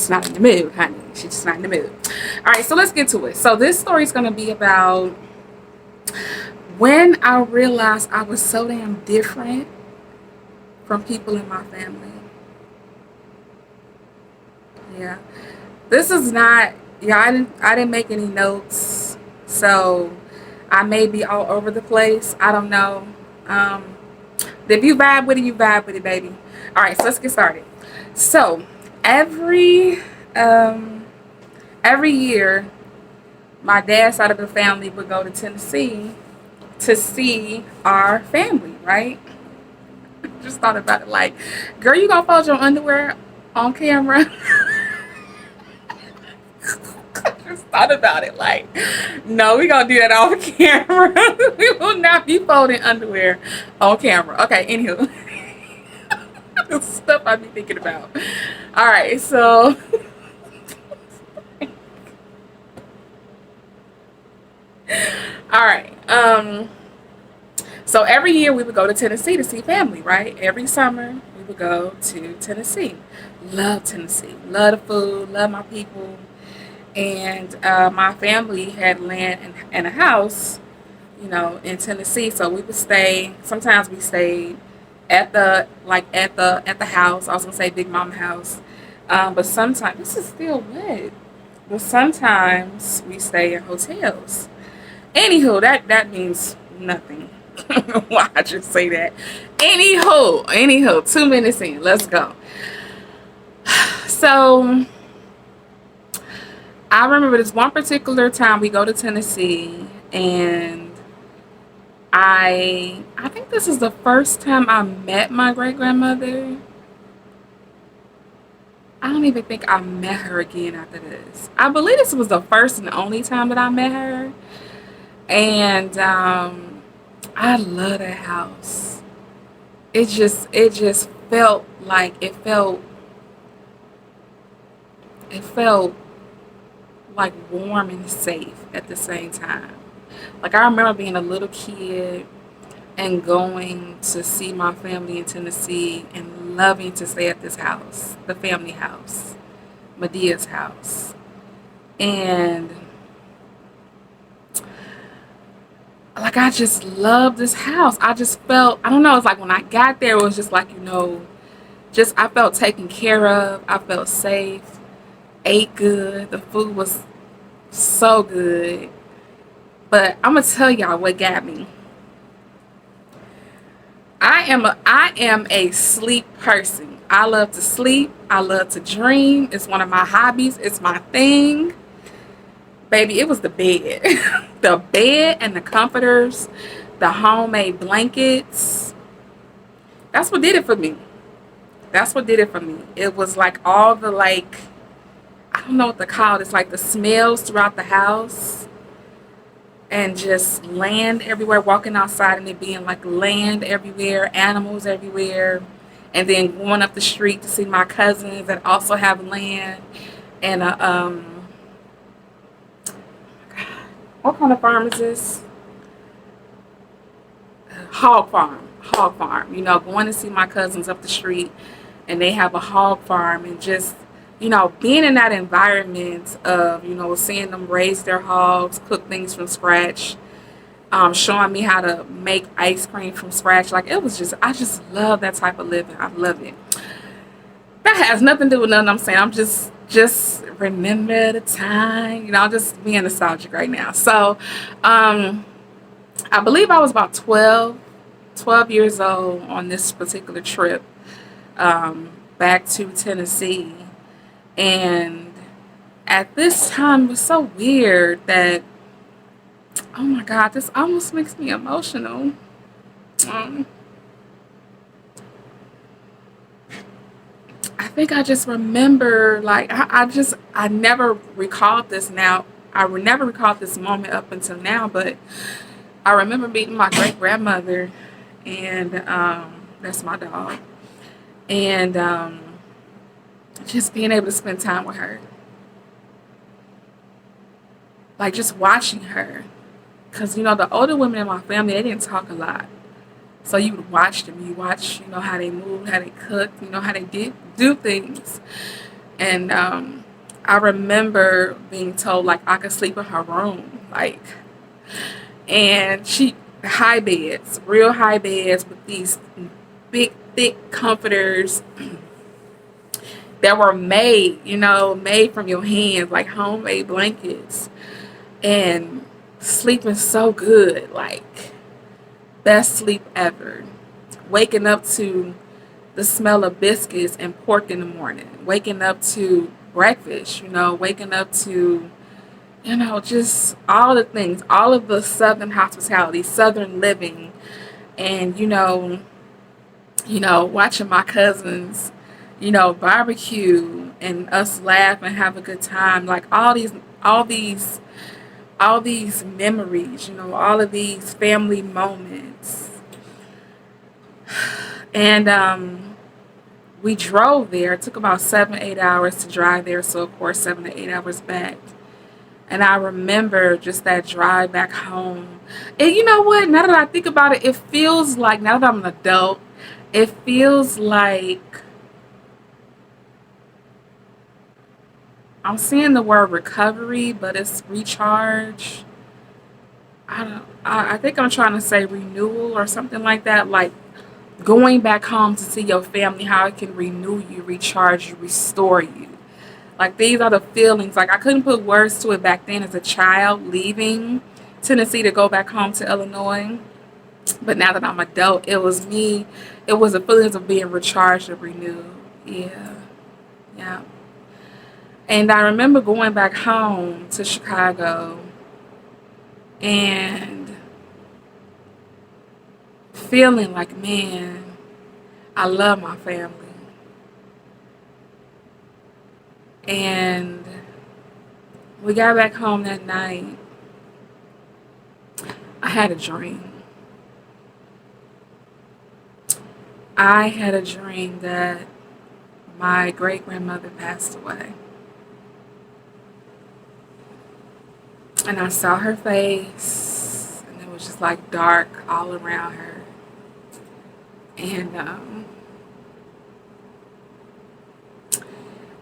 just not in the mood, honey. She's just not in the mood. All right, so let's get to it. So this story is going to be about when I realized I was so damn different from people in my family. Yeah. This is not, yeah, I didn't make any notes. So I may be all over the place. I don't know. Um, if you vibe with it, you vibe with it, baby. All right, so let's get started. So every um, every year, my dad's side of the family would go to Tennessee to see our family, right? Just thought about it like, girl, you gonna fold your underwear on camera? Just thought about it like, no, we gonna do that off camera. We will not be folding underwear on camera. Okay, anywho, the stuff I be thinking about. All right, so all right. So every year we would go to Tennessee to see family, right? Every summer we would go to Tennessee. Love Tennessee. Love the food. Love my people. And my family had land and a house, in Tennessee. So we would stay. Sometimes we stayed at the house. I was gonna say Big Mama house, but sometimes this is still wet. But sometimes we stay in hotels. Anywho, that means nothing. Why I just say that? Anywho, 2 minutes in, let's go. So I remember this one particular time we go to Tennessee, and I think this is the first time I met my great grandmother. I don't even think I met her again after this. I believe this was the first and only time that I met her, and I love that house. It just felt like it felt like warm and safe at the same time. Like I remember being a little kid and going to see my family in Tennessee and loving to stay at this house, the family house, Medea's house. And like I just love this house. I just felt, I don't know, it's like when I got there it was just like, just I felt taken care of. I felt safe, ate good. The food was so good. But I'm gonna tell y'all what got me. I am a sleep person. I love to sleep. I love to dream. It's one of my hobbies. It's my thing. Baby, it was the bed. The bed and the comforters, the homemade blankets. That's what did it for me. That's what did it for me. It was like all the like, I don't know what to call it. It's like the smells throughout the house, and just land everywhere, walking outside and it being like land everywhere, animals everywhere, and then going up the street to see my cousins that also have land, and what kind of farm is this? Hog farm. Going to see my cousins up the street, and they have a hog farm, and just being in that environment of seeing them raise their hogs, cook things from scratch, showing me how to make ice cream from scratch. Like it was just, I just love that type of living. I love it. That has nothing to do with nothing I'm saying. I'm just remember the time. I'm just being nostalgic right now. So, I believe I was about 12 years old on this particular trip, back to Tennessee. And at this time, it was so weird that, oh my God, this almost makes me emotional. Um, I think I just remember, like, I never recalled this now. Never recalled this moment up until now, but I remember meeting my great grandmother, and that's my dog, and just being able to spend time with her, like just watching her. Because, the older women in my family, they didn't talk a lot. So you would watch them. You watch, how they move, how they cook, how they do things. And I remember being told like I could sleep in her room, like, and she high beds, real high beds with these big thick comforters that were made, made from your hands, like homemade blankets, and sleeping so good, like best sleep ever. Waking up to the smell of biscuits and pork in the morning, waking up to breakfast, waking up to, just all the things, all of the Southern hospitality, Southern living, and, watching my cousins, barbecue and us laugh and have a good time. Like all these memories, all of these family moments. And we drove there. It took about 7, 8 hours to drive there. So of course 7 to 8 hours back. And I remember just that drive back home. And you know what? Now that I think about it, it feels like, now that I'm an adult, it feels like I'm seeing the word recovery, but it's recharge. I think I'm trying to say renewal or something like that. Like going back home to see your family, how it can renew you, recharge you, restore you. Like these are the feelings. Like I couldn't put words to it back then as a child leaving Tennessee to go back home to Illinois. But now that I'm adult, it was me. It was the feelings of being recharged and renewed. Yeah, yeah. And I remember going back home to Chicago and feeling like, man, I love my family. And we got back home that night. I had a dream. I had a dream that my great grandmother passed away. And I saw her face, and it was just like dark all around her. And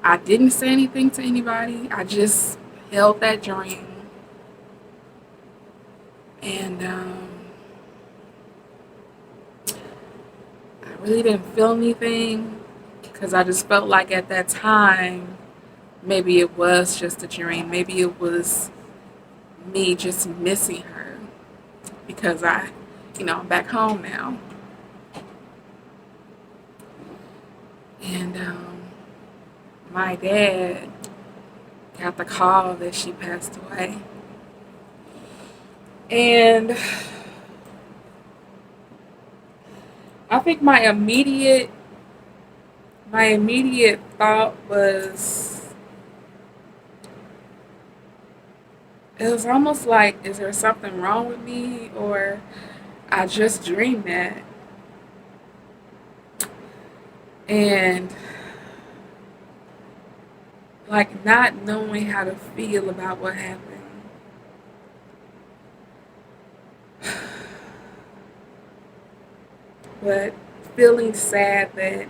I didn't say anything to anybody. I just held that dream. And I really didn't feel anything because I just felt like at that time, maybe it was just a dream. Maybe it was me just missing her because I'm back home now. And my dad got the call that she passed away. And I think my immediate thought was, it was almost like, is there something wrong with me, or I just dreamed that? And like not knowing how to feel about what happened. But feeling sad that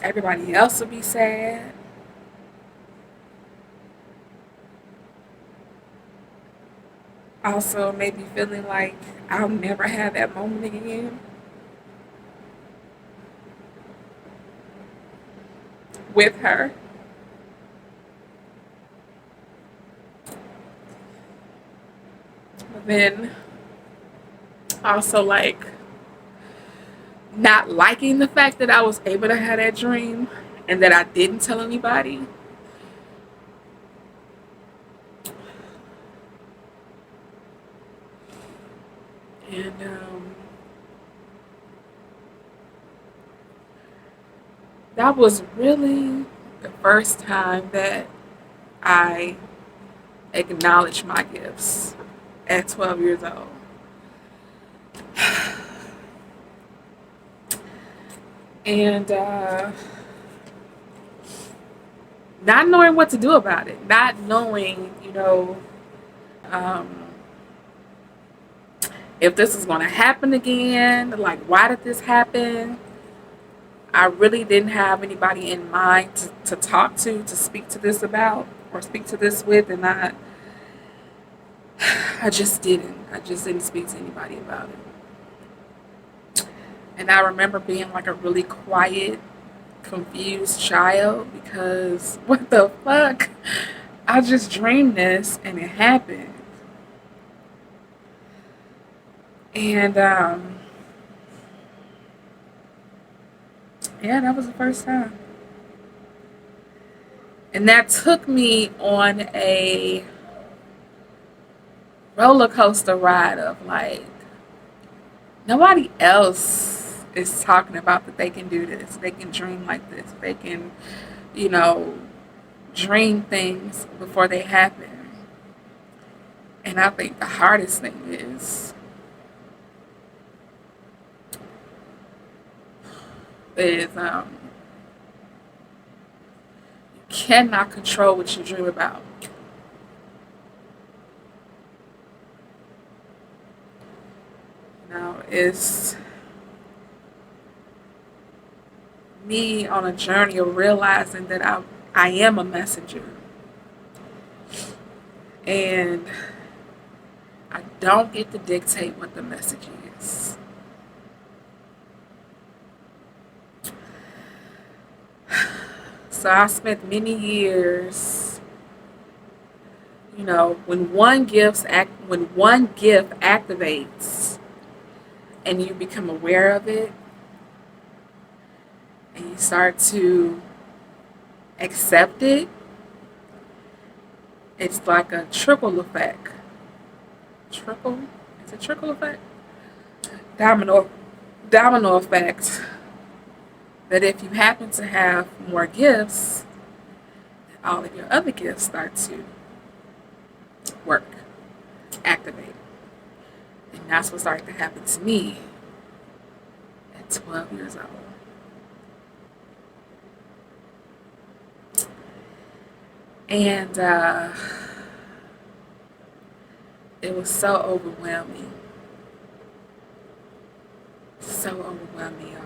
everybody else will be sad. Also maybe feeling like I'll never have that moment again with her. But then also like not liking the fact that I was able to have that dream and that I didn't tell anybody. And that was really the first time that I acknowledged my gifts at 12 years old. And not knowing what to do about it, not knowing, um, if this is going to happen again, like, why did this happen? I really didn't have anybody in mind to talk to speak to this about, or speak to this with, and I just didn't. I just didn't speak to anybody about it. And I remember being like a really quiet, confused child because what the fuck? I just dreamed this and it happened. And yeah, that was the first time. And that took me on a roller coaster ride of like, nobody else is talking about that they can do this. They can dream like this. They can, you know, dream things before they happen. And I think the hardest thing is you cannot control what you dream about. You know, it's me on a journey of realizing that I am a messenger. And I don't get to dictate what the message is. So I spent many years, you know, when one gift activates and you become aware of it and you start to accept it, it's like a trickle effect. Trickle? Is it trickle effect? Domino effect. That if you happen to have more gifts, all of your other gifts start to work, activate. And that's what started to happen to me at 12 years old. And it was so overwhelming. So overwhelming, y'all.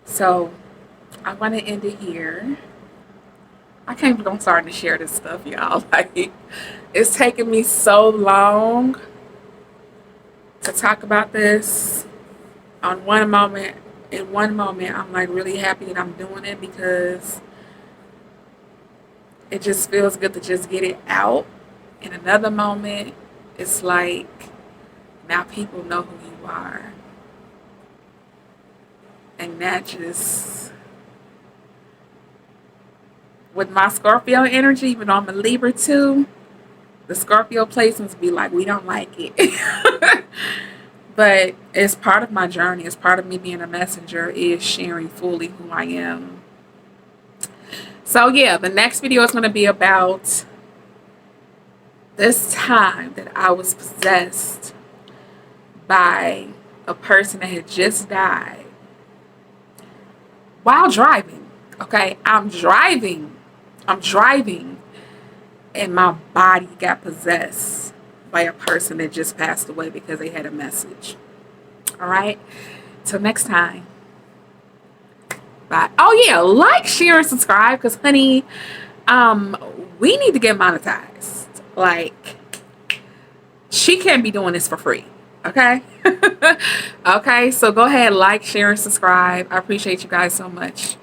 So I want to end it here. I can't believe I'm starting to share this stuff, y'all. Like, it's taken me so long to talk about this. In one moment, I'm like really happy that I'm doing it because it just feels good to just get it out. In another moment, it's like now people know who you are. And that just, with my Scorpio energy, even though I'm a Libra too, the Scorpio placements be like, we don't like it. But it's part of my journey. It's part of me being a messenger, is sharing fully who I am. So yeah, the next video is going to be about this time that I was possessed by a person that had just died while driving. Okay, I'm driving, and my body got possessed by a person that just passed away because they had a message. All right, till next time. Bye. Oh yeah, like, share, and subscribe, because honey, we need to get monetized. Like, she can't be doing this for free. Okay. Okay, so go ahead, like, share, and subscribe. I appreciate you guys so much.